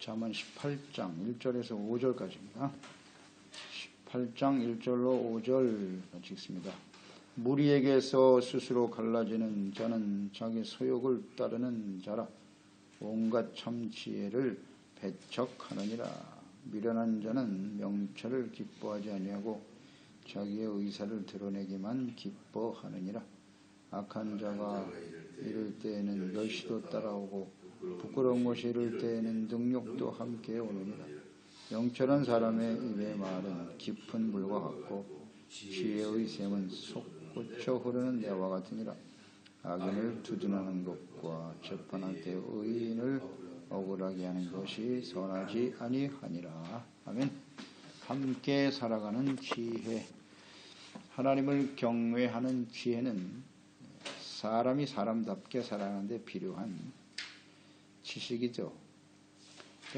잠언 18장 1절에서 5절까지입니다. 18장 1절로 5절 같이 읽습니다. 무리에게서 스스로 갈라지는 자는 자기 소욕을 따르는 자라. 온갖 참 지혜를 배척하느니라. 미련한 자는 명철을 기뻐하지 아니하고 자기의 의사를 드러내기만 기뻐하느니라. 악한 자가 이를 때에는 멸시도 따라오고 부끄러운 것이 이를 때에는 능욕도 함께 오느니라. 명철한 사람의 입의 말은 깊은 물과 같고 지혜의 샘은 솟구쳐 흐르는 내와 같으니라. 악인을 두둔하는 것과 재판할 때 의인을 억울하게 하는 것이 선하지 아니하니라. 아멘. 함께 살아가는 지혜. 하나님을 경외하는 지혜는 사람이 사람답게 살아가는 데 필요한 지식이죠.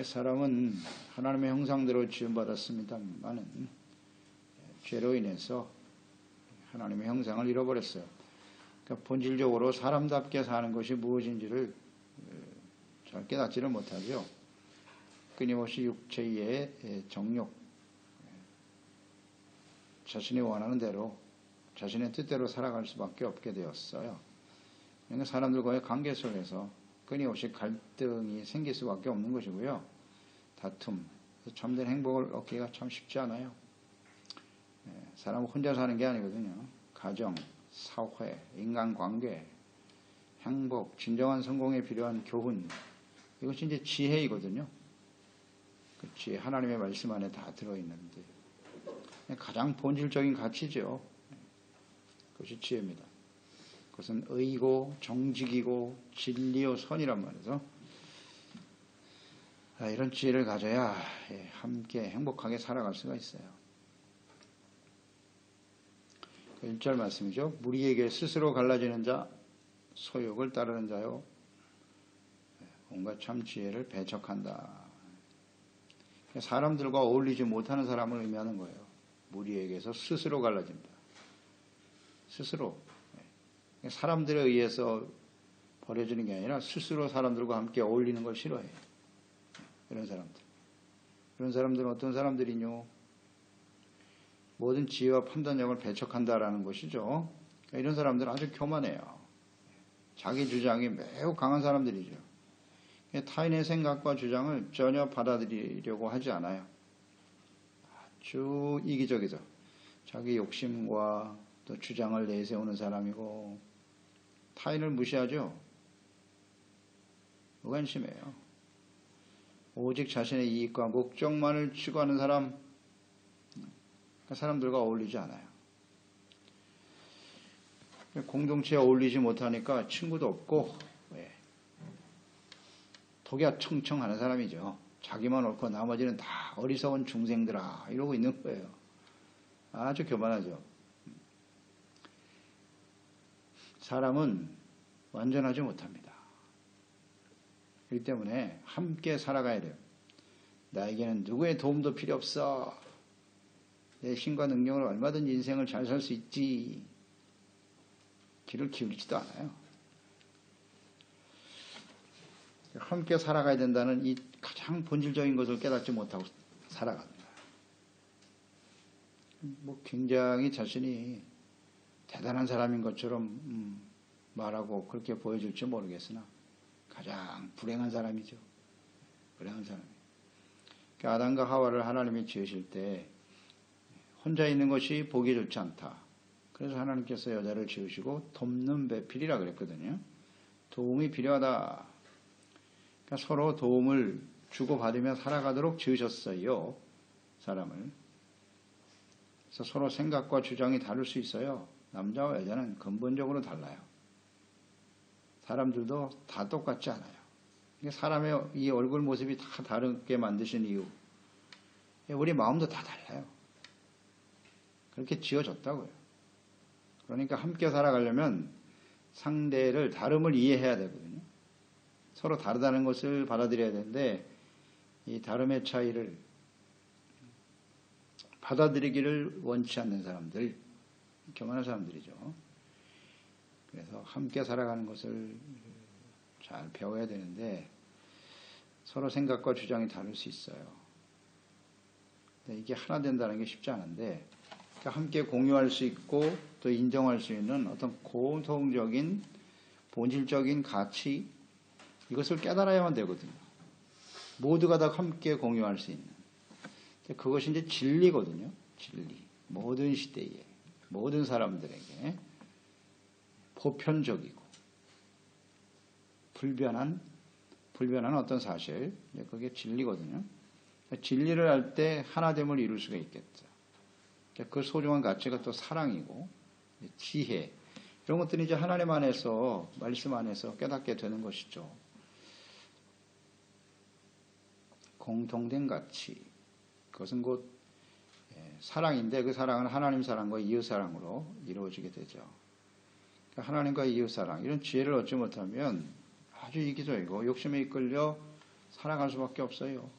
사람은 하나님의 형상대로 지음받았습니다만은 죄로 인해서 하나님의 형상을 잃어버렸어요. 그러니까 본질적으로 사람답게 사는 것이 무엇인지를 잘 깨닫지를 못하죠. 끊임없이 육체의 정욕, 자신이 원하는 대로 자신의 뜻대로 살아갈 수밖에 없게 되었어요. 그러니까 사람들과의 관계 속에서 끊임없이 갈등이 생길 수밖에 없는 것이고요. 다툼, 참된 행복을 얻기가 참 쉽지 않아요. 사람은 혼자 사는 게 아니거든요. 가정, 사회, 인간관계, 행복, 진정한 성공에 필요한 교훈, 이것이 이제 지혜이거든요. 그 지혜, 하나님의 말씀 안에 다 들어있는데 가장 본질적인 가치죠. 그것이 지혜입니다. 그것은 의고 정직이고 진리요 선이란 말이죠. 이런 지혜를 가져야 함께 행복하게 살아갈 수가 있어요. 1절 말씀이죠. 무리에게 스스로 갈라지는 자, 소욕을 따르는 자요, 온갖 참 지혜를 배척한다. 사람들과 어울리지 못하는 사람을 의미하는 거예요. 무리에게서 스스로 갈라진다. 스스로. 사람들에 의해서 버려지는 게 아니라 스스로 사람들과 함께 어울리는 걸 싫어해요. 이런 사람들. 이런 사람들은 어떤 사람들이뇨? 모든 지혜와 판단력을 배척한다라는 것이죠. 이런 사람들은 아주 교만해요. 자기 주장이 매우 강한 사람들이죠. 타인의 생각과 주장을 전혀 받아들이려고 하지 않아요. 아주 이기적이죠. 자기 욕심과 또 주장을 내세우는 사람이고 타인을 무시하죠. 무관심해요. 오직 자신의 이익과 목적만을 추구하는 사람, 그 사람들과 어울리지 않아요. 공동체에 어울리지 못하니까 친구도 없고 독야 청청하는 사람이죠. 자기만 옳고 나머지는 다 어리석은 중생들아 이러고 있는 거예요. 아주 교만하죠. 사람은 완전하지 못합니다. 그렇기 때문에 함께 살아가야 돼요. 나에게는 누구의 도움도 필요 없어. 내 힘과 능력으로 얼마든지 인생을 잘 살 수 있지. 귀를 기울이지도 않아요. 함께 살아가야 된다는 이 가장 본질적인 것을 깨닫지 못하고 살아갑니다. 굉장히 자신이 대단한 사람인 것처럼 말하고 그렇게 보여줄지 모르겠으나 가장 불행한 사람이죠. 불행한 사람이. 그러니까 아담과 하와를 하나님이 지으실 때 혼자 있는 것이 보기 좋지 않다. 그래서 하나님께서 여자를 지으시고 돕는 배필이라 그랬거든요. 도움이 필요하다. 그러니까 서로 도움을 주고받으며 살아가도록 지으셨어요. 사람을. 그래서 서로 생각과 주장이 다를 수 있어요. 남자와 여자는 근본적으로 달라요. 사람들도 다 똑같지 않아요. 사람의 이 얼굴 모습이 다 다르게 만드신 이유, 우리 마음도 다 달라요. 그렇게 지어졌다고요. 그러니까 함께 살아가려면 상대를 다름을 이해해야 되거든요. 서로 다르다는 것을 받아들여야 되는데 이 다름의 차이를 받아들이기를 원치 않는 사람들, 교만한 사람들이죠. 그래서 함께 살아가는 것을 잘 배워야 되는데 서로 생각과 주장이 다를 수 있어요. 근데 이게 하나 된다는 게 쉽지 않은데, 그러니까 함께 공유할 수 있고 또 인정할 수 있는 어떤 공통적인 본질적인 가치, 이것을 깨달아야만 되거든요. 모두가 다 함께 공유할 수 있는. 그것이 이제 진리거든요. 진리. 모든 시대에, 모든 사람들에게 보편적이고 불변한 어떤 사실, 그게 진리거든요. 진리를 알 때 하나됨을 이룰 수가 있겠죠. 그 소중한 가치가 또 사랑이고 지혜, 이런 것들이 이제 하나님 안에서, 말씀 안에서 깨닫게 되는 것이죠. 공통된 가치, 그것은 곧 사랑인데, 그 사랑은 하나님 사랑과 이웃 사랑으로 이루어지게 되죠. 그러니까 하나님과 이웃 사랑, 이런 지혜를 얻지 못하면 아주 이기적이고 욕심에 이끌려 살아갈 수밖에 없어요.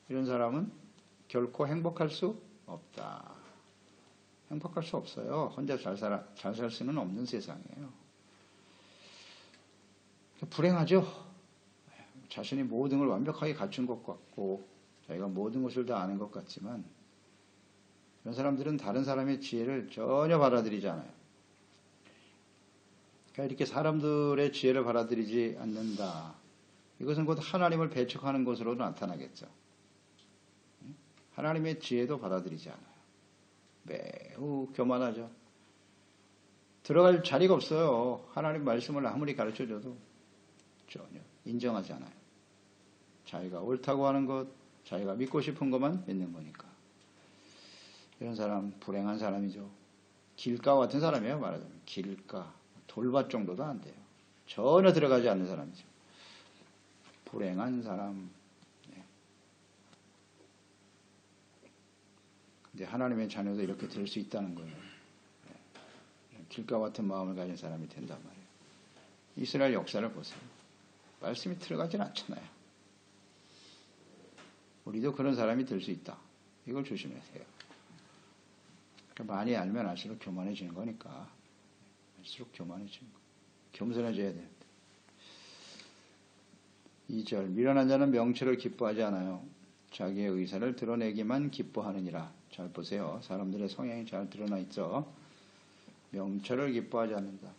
이런 사람은 결코 행복할 수 없다. 행복할 수 없어요. 혼자 잘 살 수는 없는 세상이에요. 불행하죠. 자신이 모든 걸 완벽하게 갖춘 것 같고 자기가 모든 것을 다 아는 것 같지만, 이런 사람들은 다른 사람의 지혜를 전혀 받아들이지 않아요. 그러니까 이렇게 사람들의 지혜를 받아들이지 않는다. 이것은 곧 하나님을 배척하는 것으로 나타나겠죠. 하나님의 지혜도 받아들이지 않아요. 매우 교만하죠. 들어갈 자리가 없어요. 하나님 말씀을 아무리 가르쳐줘도 전혀 인정하지 않아요. 자기가 옳다고 하는 것, 자기가 믿고 싶은 것만 믿는 거니까. 이런 사람 불행한 사람이죠. 길가 같은 사람이에요. 말하자면 길가, 돌밭 정도도 안 돼요. 전혀 들어가지 않는 사람이죠. 불행한 사람. 근데 하나님의 자녀도 이렇게 될 수 있다는 거예요. 길가 같은 마음을 가진 사람이 된단 말이에요. 이스라엘 역사를 보세요. 말씀이 들어가질 않잖아요. 우리도 그런 사람이 될 수 있다. 이걸 조심해야 돼요. 그러니까 많이 알면 알수록 교만해지는 거니까. 알수록 교만해지는 거. 겸손해져야 됩니다. 2절, 미련한 자는 명철을 기뻐하지 않아요. 자기의 의사를 드러내기만 기뻐하느니라. 잘 보세요. 사람들의 성향이 잘 드러나 있죠. 명철을 기뻐하지 않는다.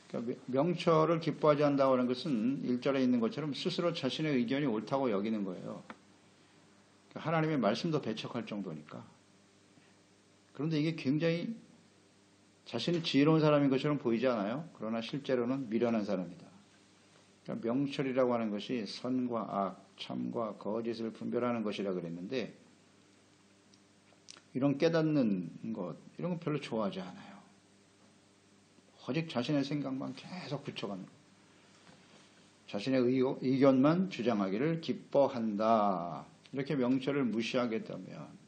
그러니까 명철을 기뻐하지 않는다고 하는 것은 1절에 있는 것처럼 스스로 자신의 의견이 옳다고 여기는 거예요. 그러니까 하나님의 말씀도 배척할 정도니까. 그런데 이게 굉장히 자신이 지혜로운 사람인 것처럼 보이지 않아요? 그러나 실제로는 미련한 사람이다. 그러니까 명철이라고 하는 것이 선과 악, 참과 거짓을 분별하는 것이라 그랬는데, 이런 깨닫는 것, 이런 거 별로 좋아하지 않아요. 오직 자신의 생각만 계속 굳혀가는 것. 자신의 의견만 주장하기를 기뻐한다. 이렇게 명철을 무시하겠다면,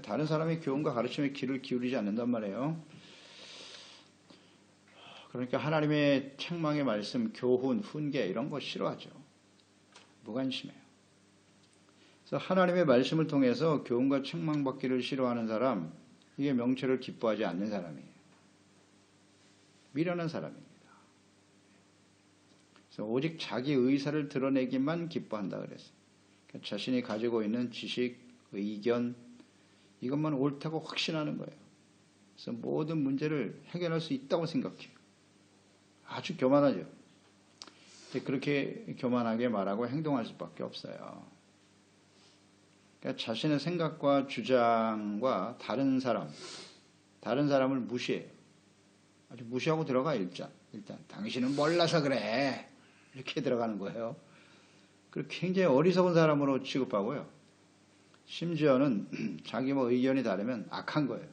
다른 사람의 교훈과 가르침에 귀를 기울이지 않는단 말이에요. 그러니까 하나님의 책망의 말씀, 교훈, 훈계 이런 거 싫어하죠. 무관심해요. 그래서 하나님의 말씀을 통해서 교훈과 책망받기를 싫어하는 사람, 이게 명철을 기뻐하지 않는 사람이에요. 미련한 사람입니다. 그래서 오직 자기 의사를 드러내기만 기뻐한다 그랬어요. 그러니까 자신이 가지고 있는 지식, 의견, 이것만 옳다고 확신하는 거예요. 그래서 모든 문제를 해결할 수 있다고 생각해요. 아주 교만하죠. 그렇게 교만하게 말하고 행동할 수밖에 없어요. 그러니까 자신의 생각과 주장과 다른 사람을 무시해요. 아주 무시하고 들어가. 일단 당신은 몰라서 그래, 이렇게 들어가는 거예요. 그리고 굉장히 어리석은 사람으로 취급하고요. 심지어는 자기 의견이 다르면 악한 거예요.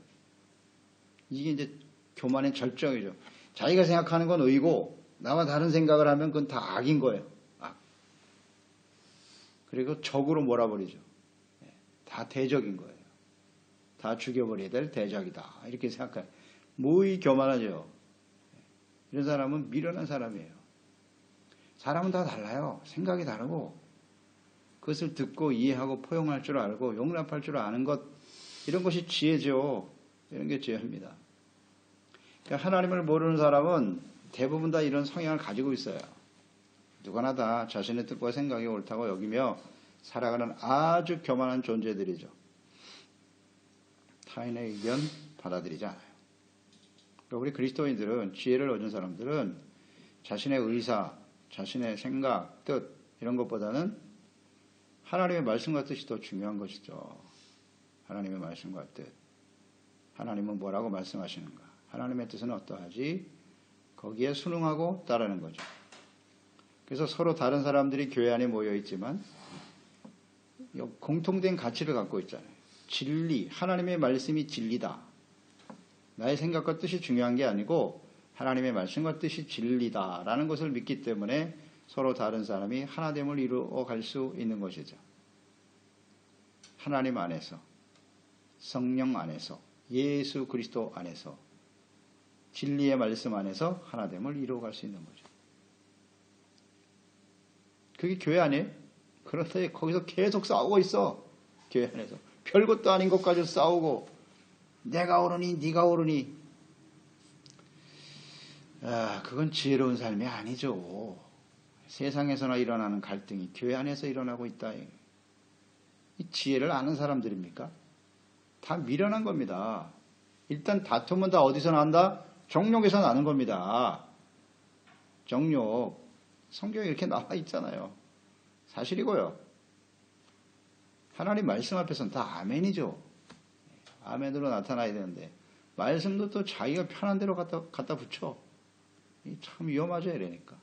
이게 이제 교만의 절정이죠. 자기가 생각하는 건 의고 나와 다른 생각을 하면 그건 다 악인 거예요. 악. 그리고 적으로 몰아버리죠. 다 대적인 거예요. 다 죽여버려야 될 대적이다. 이렇게 생각해요. 무의 교만하죠. 이런 사람은 미련한 사람이에요. 사람은 다 달라요. 생각이 다르고 그것을 듣고 이해하고 포용할 줄 알고 용납할 줄 아는 것, 이런 것이 지혜죠. 이런 게 지혜입니다. 그러니까 하나님을 모르는 사람은 대부분 다 이런 성향을 가지고 있어요. 누구나 다 자신의 뜻과 생각이 옳다고 여기며 살아가는 아주 교만한 존재들이죠. 타인의 의견 받아들이지 않아요. 우리 그리스도인들은, 지혜를 얻은 사람들은 자신의 의사, 자신의 생각, 뜻 이런 것보다는 하나님의 말씀과 뜻이 더 중요한 것이죠. 하나님의 말씀과 뜻. 하나님은 뭐라고 말씀하시는가? 하나님의 뜻은 어떠하지? 거기에 순응하고 따르는 거죠. 그래서 서로 다른 사람들이 교회 안에 모여 있지만 공통된 가치를 갖고 있잖아요. 진리, 하나님의 말씀이 진리다. 나의 생각과 뜻이 중요한 게 아니고 하나님의 말씀과 뜻이 진리다라는 것을 믿기 때문에 서로 다른 사람이 하나됨을 이루어갈 수 있는 것이죠. 하나님 안에서, 성령 안에서, 예수 그리스도 안에서, 진리의 말씀 안에서 하나됨을 이루어갈 수 있는 거죠. 그게 교회 아니에요? 그런데 거기서 계속 싸우고 있어. 교회 안에서. 별것도 아닌 것 가지고 싸우고 내가 옳으니 네가 옳으니. 그건 지혜로운 삶이 아니죠. 세상에서나 일어나는 갈등이 교회 안에서 일어나고 있다. 이 지혜를 아는 사람들입니까? 다 미련한 겁니다. 일단 다툼은 다 어디서 난다? 정욕에서 나는 겁니다. 정욕. 성경에 이렇게 나와 있잖아요. 사실이고요. 하나님 말씀 앞에서는 다 아멘이죠. 아멘으로 나타나야 되는데 말씀도 또 자기가 편한 대로 갖다 붙여. 참 위험하죠. 이러니까.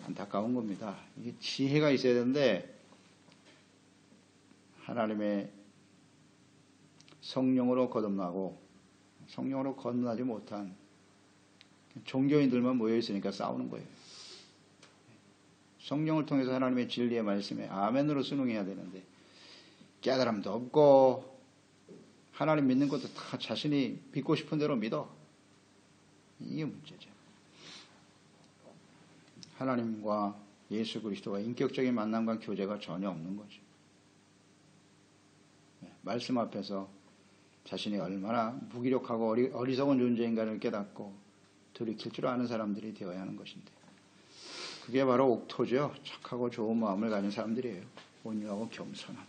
안타까운 겁니다. 이게 지혜가 있어야 되는데 하나님의 성령으로 거듭나고 성령으로 거듭나지 못한 종교인들만 모여 있으니까 싸우는 거예요. 성령을 통해서 하나님의 진리의 말씀에 아멘으로 순응해야 되는데 깨달음도 없고 하나님 믿는 것도 다 자신이 믿고 싶은 대로 믿어. 이게 문제죠. 하나님과 예수 그리스도와 인격적인 만남과 교제가 전혀 없는 거죠. 말씀 앞에서 자신이 얼마나 무기력하고 어리석은 존재인가를 깨닫고 돌이킬 줄 아는 사람들이 되어야 하는 것인데 그게 바로 옥토죠. 착하고 좋은 마음을 가진 사람들이에요. 온유하고 겸손한.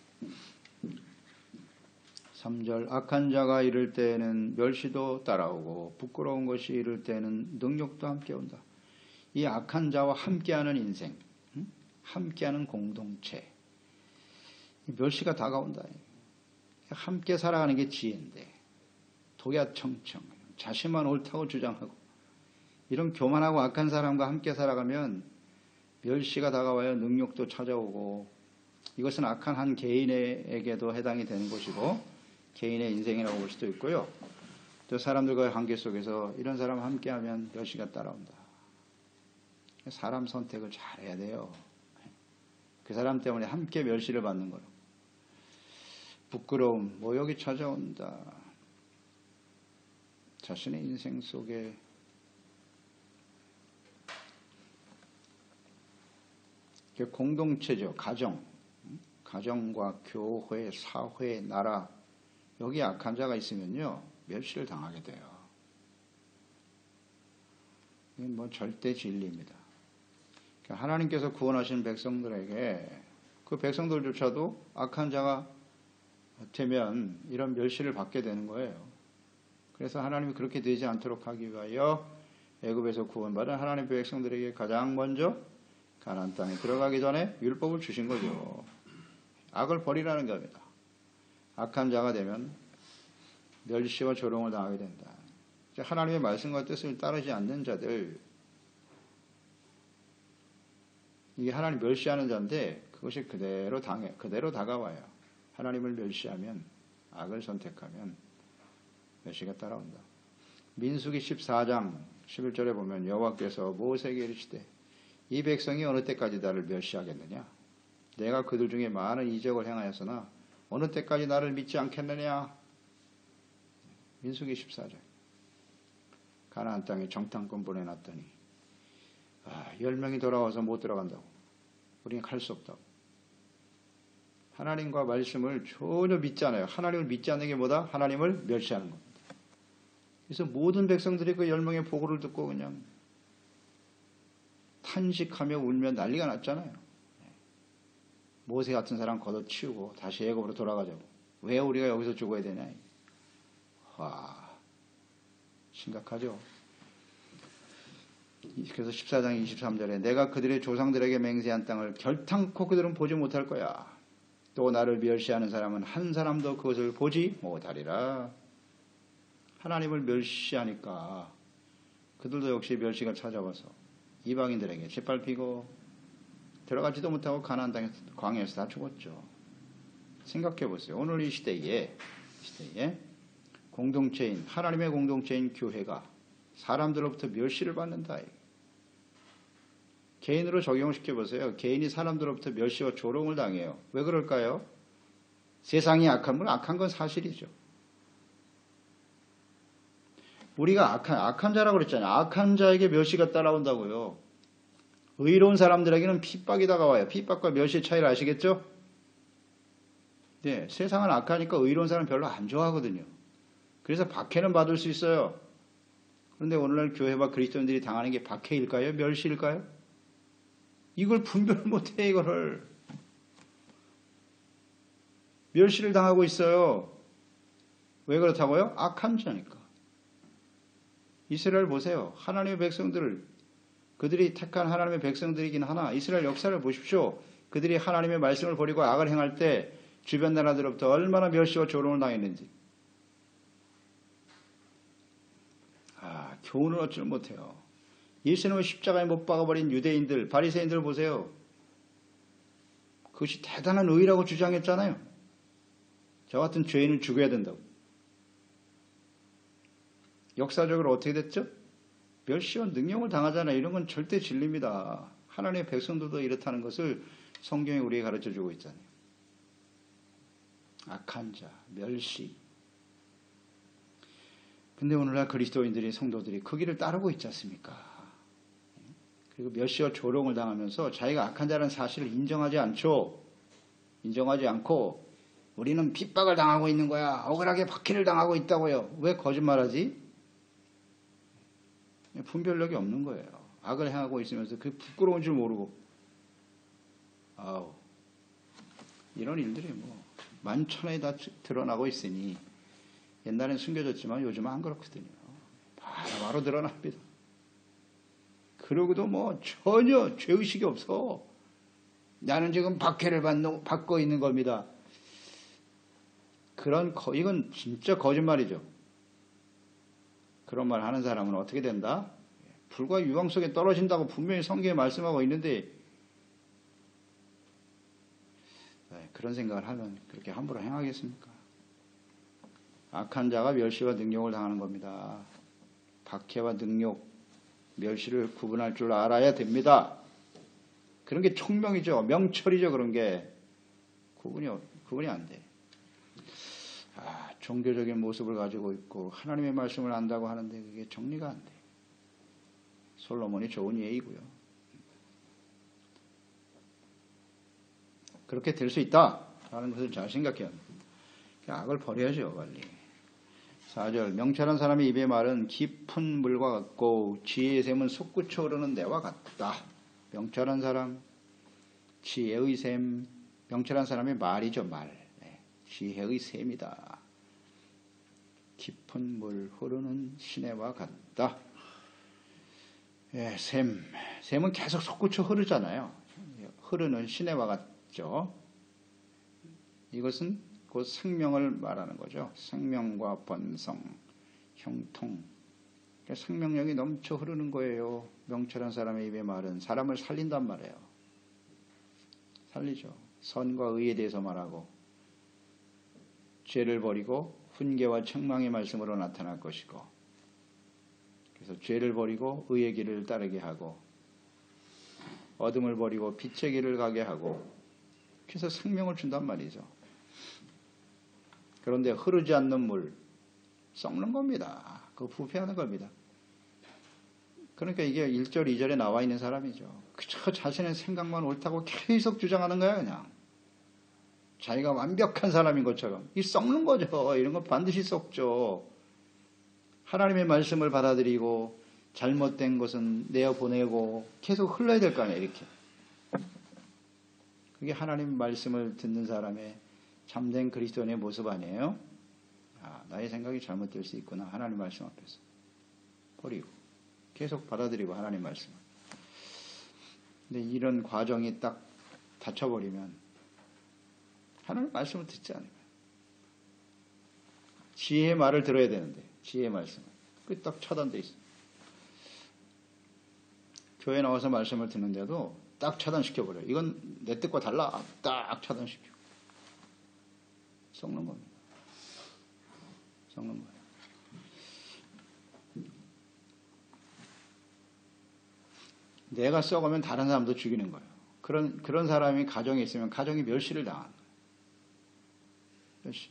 3절 악한 자가 이를 때에는 멸시도 따라오고 부끄러운 것이 이를 때에는 능욕도 함께 온다. 이 악한 자와 함께하는 인생, 함께하는 공동체, 멸시가 다가온다. 함께 살아가는 게 지혜인데 독야청청 자신만 옳다고 주장하고 이런 교만하고 악한 사람과 함께 살아가면 멸시가 다가와요. 능욕도 찾아오고 이것은 악한 한 개인에게도 해당이 되는 것이고 개인의 인생이라고 볼 수도 있고요. 또 사람들과의 관계 속에서 이런 사람과 함께하면 멸시가 따라온다. 사람 선택을 잘해야 돼요. 그 사람 때문에 함께 멸시를 받는 거로. 부끄러움, 모욕이 찾아온다. 자신의 인생 속에 공동체죠. 가정과 교회, 사회, 나라 여기 악한 자가 있으면요 멸시를 당하게 돼요. 이건 뭐 절대 진리입니다. 하나님께서 구원하신 백성들에게 그 백성들조차도 악한 자가 되면 이런 멸시를 받게 되는 거예요. 그래서 하나님이 그렇게 되지 않도록 하기 위하여 애굽에서 구원받은 하나님의 백성들에게 가장 먼저 가나안 땅에 들어가기 전에 율법을 주신 거죠. 악을 버리라는 겁니다. 악한 자가 되면 멸시와 조롱을 당하게 된다. 하나님의 말씀과 뜻을 따르지 않는 자들, 이게 하나님 멸시하는 자인데 그것이 그대로 다가와요. 하나님을 멸시하면, 악을 선택하면 멸시가 따라온다. 민수기 14장 11절에 보면 여호와께서 모세에게 이르시되 이 백성이 어느 때까지 나를 멸시하겠느냐? 내가 그들 중에 많은 이적을 행하였으나 어느 때까지 나를 믿지 않겠느냐? 민수기 14장. 가나안 땅에 정탐꾼 보내놨더니 10명이 돌아와서 못 들어간다고. 우리는 갈 수 없다고. 하나님과 말씀을 전혀 믿지 않아요. 하나님을 믿지 않는 게 뭐다? 하나님을 멸시하는 겁니다. 그래서 모든 백성들이 그 10명의 보고를 듣고 그냥 탄식하며 울며 난리가 났잖아요. 모세 같은 사람 걷어치우고 다시 애굽으로 돌아가자고. 왜 우리가 여기서 죽어야 되냐. 와, 심각하죠. 그래서 14장 23절에 내가 그들의 조상들에게 맹세한 땅을 결탄코 그들은 보지 못할 거야. 또 나를 멸시하는 사람은 한 사람도 그것을 보지 못하리라. 하나님을 멸시하니까 그들도 역시 멸시가 찾아와서 이방인들에게 짓밟히고 들어가지도 못하고 가나안 땅에서 광야에서 다 죽었죠. 생각해 보세요. 오늘 이 시대에 공동체인 하나님의 공동체인 교회가 사람들로부터 멸시를 받는다. 개인으로 적용시켜 보세요. 개인이 사람들로부터 멸시와 조롱을 당해요. 왜 그럴까요? 세상이 악한 건 사실이죠. 우리가 악한 자라고 그랬잖아요. 악한 자에게 멸시가 따라온다고요. 의로운 사람들에게는 핍박이 다가와요. 핍박과 멸시의 차이를 아시겠죠? 네, 세상은 악하니까 의로운 사람 별로 안 좋아하거든요. 그래서 박해는 받을 수 있어요. 그런데 오늘날 교회와 그리스도인들이 당하는 게 박해일까요? 멸시일까요? 이걸 분별 못해. 이거를 멸시를 당하고 있어요. 왜 그렇다고요? 악한 자니까. 이스라엘 보세요. 하나님의 백성들을, 그들이 택한 하나님의 백성들이긴 하나 이스라엘 역사를 보십시오. 그들이 하나님의 말씀을 버리고 악을 행할 때 주변 나라들로부터 얼마나 멸시와 조롱을 당했는지. 교훈을 얻지를 못해요. 예수님을 십자가에 못 박아버린 유대인들, 바리새인들 보세요. 그것이 대단한 의라고 주장했잖아요. 저 같은 죄인을 죽여야 된다고. 역사적으로 어떻게 됐죠? 멸시와 능욕을 당하잖아요. 이런 건 절대 진리입니다. 하나님의 백성들도 이렇다는 것을 성경이 우리에게 가르쳐주고 있잖아요. 악한 자, 멸시. 근데 오늘날 그리스도인들이, 성도들이 그 길을 따르고 있지 않습니까? 그리고 멸시와 조롱을 당하면서 자기가 악한 자라는 사실을 인정하지 않죠. 인정하지 않고 우리는 핍박을 당하고 있는 거야. 억울하게 박해를 당하고 있다고요. 왜 거짓말하지? 분별력이 없는 거예요. 악을 행하고 있으면서 그게 부끄러운 줄 모르고. 이런 일들이 만천하에 다 드러나고 있으니 옛날엔 숨겨졌지만 요즘은 안 그렇거든요. 바로 드러납니다. 그러고도 전혀 죄의식이 없어. 나는 지금 박해를 받고 있는 겁니다. 이건 진짜 거짓말이죠. 그런 말 하는 사람은 어떻게 된다? 불과 유황 속에 떨어진다고 분명히 성경에 말씀하고 있는데, 그런 생각을 하면 그렇게 함부로 행하겠습니까? 악한 자가 멸시와 능욕을 당하는 겁니다. 박해와 능욕, 멸시를 구분할 줄 알아야 됩니다. 그런 게 총명이죠. 명철이죠. 그런 게 구분이 안 돼. 종교적인 모습을 가지고 있고 하나님의 말씀을 안다고 하는데 그게 정리가 안 돼. 솔로몬이 좋은 예이고요. 그렇게 될 수 있다라는 것을 잘 생각해야 합니다. 악을 버려야죠. 빨리. 4절 명철한 사람의 입의 말은 깊은 물과 같고 지혜의 샘은 솟구쳐 흐르는 데와 같다. 명철한 사람, 지혜의 샘, 명철한 사람의 말이죠. 말. 지혜의 샘이다. 깊은 물 흐르는 시내와 같다. 샘은 계속 솟구쳐 흐르잖아요. 흐르는 시내와 같죠. 이것은 곧 생명을 말하는 거죠. 생명과 번성, 형통. 생명력이 넘쳐 흐르는 거예요. 명철한 사람의 입의 말은 사람을 살린단 말이에요. 살리죠. 선과 의에 대해서 말하고 죄를 버리고 훈계와 책망의 말씀으로 나타날 것이고, 그래서 죄를 버리고 의의 길을 따르게 하고 어둠을 버리고 빛의 길을 가게 하고, 그래서 생명을 준단 말이죠. 그런데 흐르지 않는 물, 썩는 겁니다. 그거 부패하는 겁니다. 그러니까 이게 1절, 2절에 나와 있는 사람이죠. 그저 자신의 생각만 옳다고 계속 주장하는 거야, 그냥. 자기가 완벽한 사람인 것처럼. 이 썩는 거죠. 이런 건 반드시 썩죠. 하나님의 말씀을 받아들이고 잘못된 것은 내어보내고 계속 흘러야 될 거 아니에요, 이렇게. 그게 하나님 말씀을 듣는 사람의 참된 그리스도인의 모습 아니에요? 나의 생각이 잘못될 수 있구나. 하나님 말씀 앞에서. 버리고. 계속 받아들이고, 하나님 말씀을. 근데 이런 과정이 딱 닫혀버리면 하나님 말씀을 듣지 않아요. 지혜의 말을 들어야 되는데, 지혜의 말씀을. 그게 딱 차단돼 있어요. 교회 나와서 말씀을 듣는데도 딱 차단시켜버려요. 이건 내 뜻과 달라. 딱 차단시켜. 썩는 겁니다. 썩는 거예요. 내가 썩으면 다른 사람도 죽이는 거예요. 그런 사람이 가정에 있으면 가정이 멸시를 당하는 거예요. 멸시.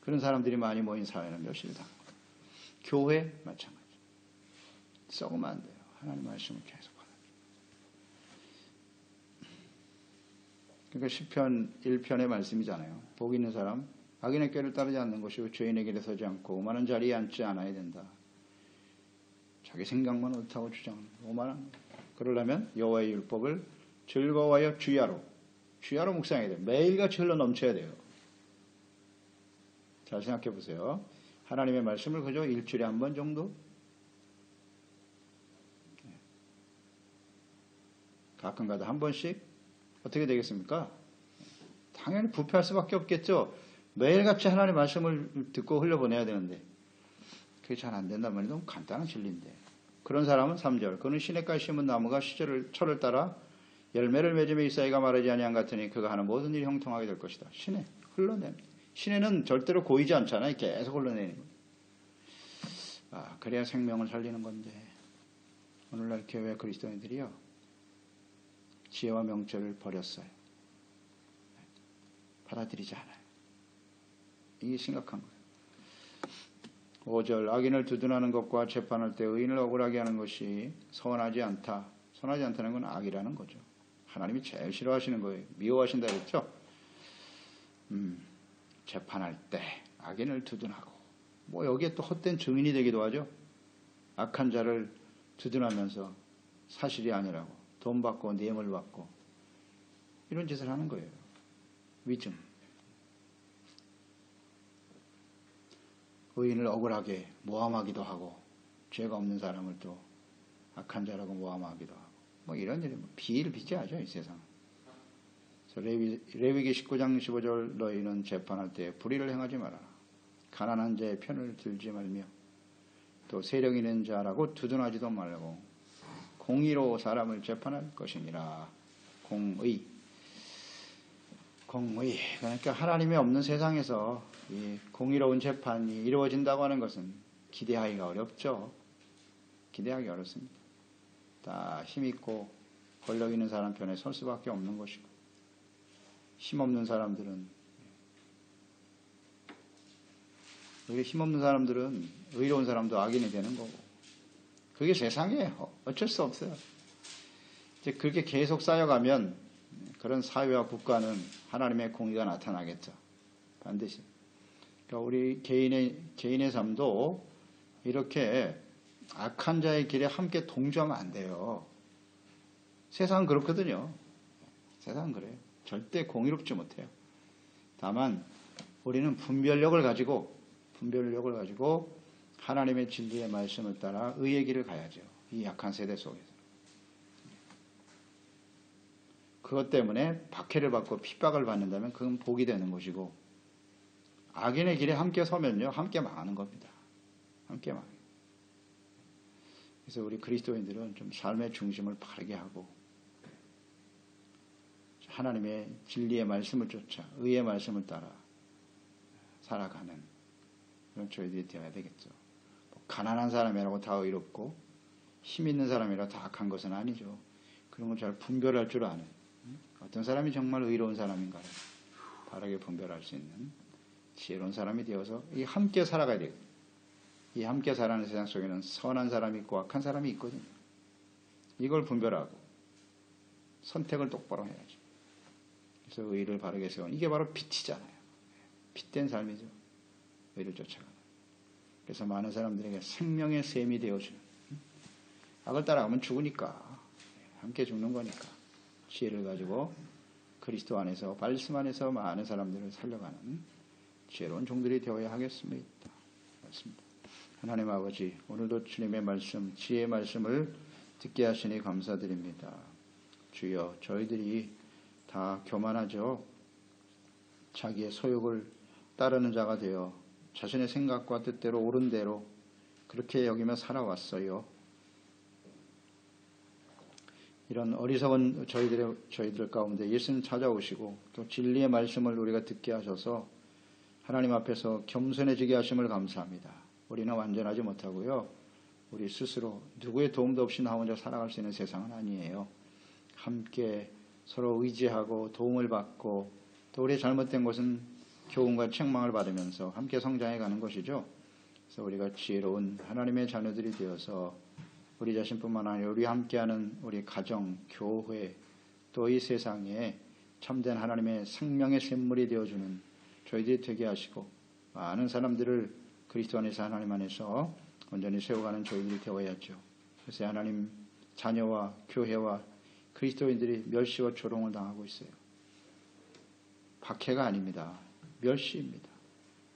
그런 사람들이 많이 모인 사회는 멸시를 당하는 거예요. 교회 마찬가지. 썩으면 안 돼요. 하나님 말씀을 계속 받아요. 그러니까 시편 1편의 말씀이잖아요. 복 있는 사람, 악인의 꾀를 따르지 않는 것이고 죄인의 길에 서지 않고 오만한 자리에 앉지 않아야 된다. 자기 생각만 옳다고 주장하는 오만한. 그러려면 여호와의 율법을 즐거워하여 주야로 묵상해야 돼요. 매일같이 흘러 넘쳐야 돼요. 잘 생각해 보세요. 하나님의 말씀을 그저 일주일에 한 번 정도, 가끔가다 한 번씩 어떻게 되겠습니까? 당연히 부패할 수밖에 없겠죠. 매일같이 하나님의 말씀을 듣고 흘려보내야 되는데 그게 잘 안 된단 말이에요. 너무 간단한 진리인데. 그런 사람은 3절. 그는 시냇가에 심은 나무가 철을 따라 열매를 맺으며 이사이가 말하지 아니한 같으니 그가 하는 모든 일이 형통하게 될 것이다. 시내 흘러냅니다. 시내는 절대로 고이지 않잖아요. 계속 흘러내는 거예요. 그래야 생명을 살리는 건데 오늘날 교회 그리스도인들이요, 지혜와 명철을 버렸어요. 받아들이지 않아요. 이게 심각한 거예요. 5절. 악인을 두둔하는 것과 재판할 때 의인을 억울하게 하는 것이 선하지 않다. 선하지 않다는 건 악이라는 거죠. 하나님이 제일 싫어하시는 거예요. 미워하신다 그랬죠. 재판할 때 악인을 두둔하고, 여기에 또 헛된 증인이 되기도 하죠. 악한 자를 두둔하면서 사실이 아니라고 돈 받고 뇌물 받고 이런 짓을 하는 거예요. 위증. 의인을 억울하게 모함하기도 하고 죄가 없는 사람을 또 악한 자라고 모함하기도 하고 이런 일이 비를 빚어야죠, 이 세상. 레위기 19장 15절 너희는 재판할 때 불의를 행하지 말아라. 가난한 자의 편을 들지 말며 또 세력 있는 자라고 두둔하지도 말고 공의로 사람을 재판할 것이니라. 공의. 그러니까 하나님이 없는 세상에서 이 공의로운 재판이 이루어진다고 하는 것은 기대하기가 어렵죠. 기대하기 어렵습니다. 다 힘있고 권력 있는 사람 편에 설 수밖에 없는 것이고, 힘없는 사람들은 의로운 사람도 악인이 되는 거고, 그게 세상이에요. 어쩔 수 없어요. 이제 그렇게 계속 쌓여가면 그런 사회와 국가는 하나님의 공의가 나타나겠죠. 반드시. 그러니까 우리 개인의 삶도 이렇게 악한 자의 길에 함께 동조하면 안 돼요. 세상은 그렇거든요. 세상은 그래요. 절대 공의롭지 못해요. 다만 우리는 분별력을 가지고 하나님의 진리의 말씀을 따라 의의 길을 가야죠. 이 약한 세대 속에서. 그것 때문에 박해를 받고 핍박을 받는다면 그건 복이 되는 것이고, 악인의 길에 함께 서면요, 함께 망하는 겁니다. 함께 망해요. 그래서 우리 그리스도인들은 좀 삶의 중심을 바르게 하고 하나님의 진리의 말씀을 쫓아 의의 말씀을 따라 살아가는 그런 저희들이 되어야 되겠죠. 가난한 사람이라고 다 의롭고 힘 있는 사람이라고 다 악한 것은 아니죠. 그런 걸 잘 분별할 줄 아는, 어떤 사람이 정말 의로운 사람인가를 바르게 분별할 수 있는 지혜로운 사람이 되어서 이 함께 살아가야 돼요. 이 함께 살아가는 세상 속에는 선한 사람이 있고 악한 사람이 있거든요. 이걸 분별하고 선택을 똑바로 해야죠. 그래서 의를 바르게 세우는, 이게 바로 빛이잖아요. 빛된 삶이죠. 의를 쫓아가는. 그래서 많은 사람들에게 생명의 샘이 되어주는, 악을 따라가면 죽으니까, 함께 죽는 거니까 지혜를 가지고 그리스도 안에서, 말씀 안에서 많은 사람들을 살려가는 지혜로운 종들이 되어야 하겠습니다. 맞습니다. 하나님 아버지, 오늘도 주님의 말씀, 지혜의 말씀을 듣게 하시니 감사드립니다. 주여, 저희들이 다 교만하죠. 자기의 소욕을 따르는 자가 되어 자신의 생각과 뜻대로 옳은 대로 그렇게 여기며 살아왔어요. 이런 어리석은 저희들 가운데 예수님 찾아오시고 또 진리의 말씀을 우리가 듣게 하셔서 하나님 앞에서 겸손해지게 하심을 감사합니다. 우리는 완전하지 못하고요. 우리 스스로 누구의 도움도 없이 나 혼자 살아갈 수 있는 세상은 아니에요. 함께 서로 의지하고 도움을 받고 또 우리의 잘못된 것은 교훈과 책망을 받으면서 함께 성장해 가는 것이죠. 그래서 우리가 지혜로운 하나님의 자녀들이 되어서 우리 자신뿐만 아니라 우리 함께하는 우리 가정, 교회, 또 이 세상에 참된 하나님의 생명의 샘물이 되어주는 저희들이 되게 하시고 많은 사람들을 그리스도 안에서 하나님 안에서 온전히 세워가는 저희들이 되어야죠. 그래서 하나님 자녀와 교회와 그리스도인들이 멸시와 조롱을 당하고 있어요. 박해가 아닙니다. 멸시입니다.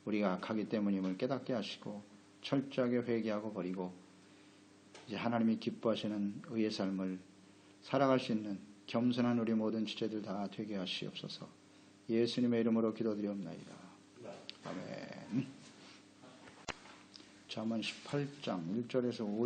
우리가 악하기 때문임을 깨닫게 하시고 철저하게 회개하고 버리고 이제 하나님이 기뻐하시는 의의 삶을 살아갈 수 있는 겸손한 우리 모든 지체들 다 되게 하시옵소서. 예수님의 이름으로 기도드리옵나이다. 아멘. 잠언 18장 1절에서 5절